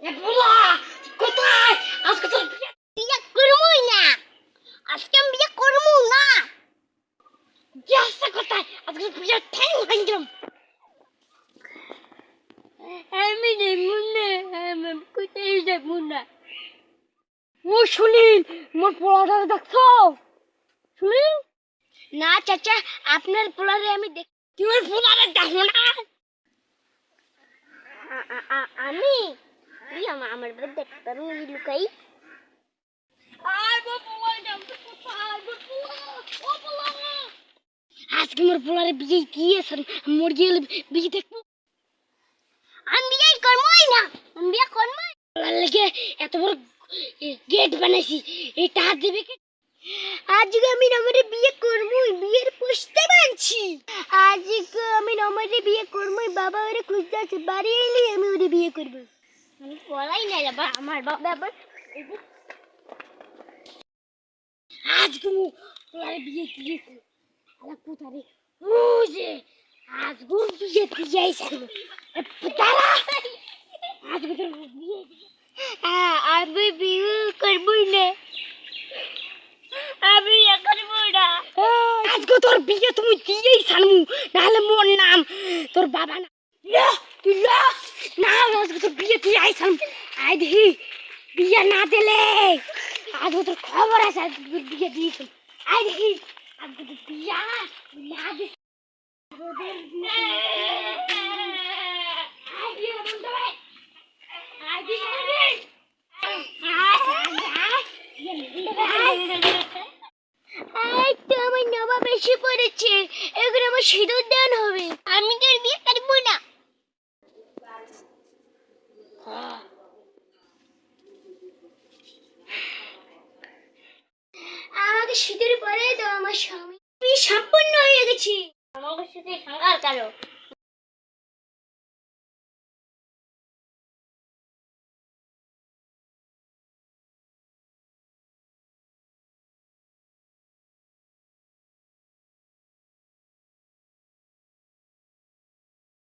এ বলা কোথায় আজকে তোর বিয়ে করবই না, আজকে আমি বিয়ে করবো না। বিয়াসা কোথায় আজকে বিয়ে ঠ্যাং ভাঙলাম। আমি যাবো না, আমি কোথায় যাবো না। ও সুনীল, মোর পোলাটা দেখছো? সুনীল না চাচা, আপনার পোলারে আমি দেখ। তুমি পোলাটা দেখো না? আমি আমার বাড়ি দেখতে আমি লুকাই। আর মোর পোলাটা কোথায়? মোর পোলা, ও পোলা, আজকে মোর পোলারে বিয়ে দিয়েছেন, মোর গিয়ে বিয়ে দেখবো। আমি বিয়ে করবোই না, আমি বিয়ে করবোই। পোলার লেগে এত বড় গেট বানাইছি, এটা হাত দেবে কে? আজকে আমি আমারে বিয়ে করবোই, বিয়ের প্রস্তাব আনছি। আজকে আমি আমারে বিয়ে করবোই, বাবা ওরে খুঁজতে আছে, বাড়ি এলে আমি ওরে বিয়ে করবো। আমি বলাই না বাবা, আমার বাবা আজকে মোর পোলারে বিয়ে দিয়েছে। আলা কোথারে ও যে আজকে বিয়ে দিয়েছে। দাঁড়া, আজকে তোর বিয়ে আমি বিয়ে করবোই না, আমি বিয়ে করবো না। আজকে তোর বিয়ে তুমি দিয়েই ছাড়মু, নাহলে মোর নাম তোর বাবা না। লা, তুই লা, না আজকে তোর বিয়ে তুই আই ছাড়মু। আই দেখি বিয়ে না দিলে আজকে তোর খবর আছে, আজকে তোর বিয়ে দিয়েছ। আই দেখি আজকে তোর বিয়ে না দিস। তো আমার নবাব বেশি পড়েছে, এখন আমার সিঁদুর দান হবে। আমি তোর বিয়ে করবো না। আমাকে সিঁদুর পরে দাও, আমার স্বামী সম্পূর্ণ হয়ে গেছি। আমাকে সাথে সাঙ্গার কারো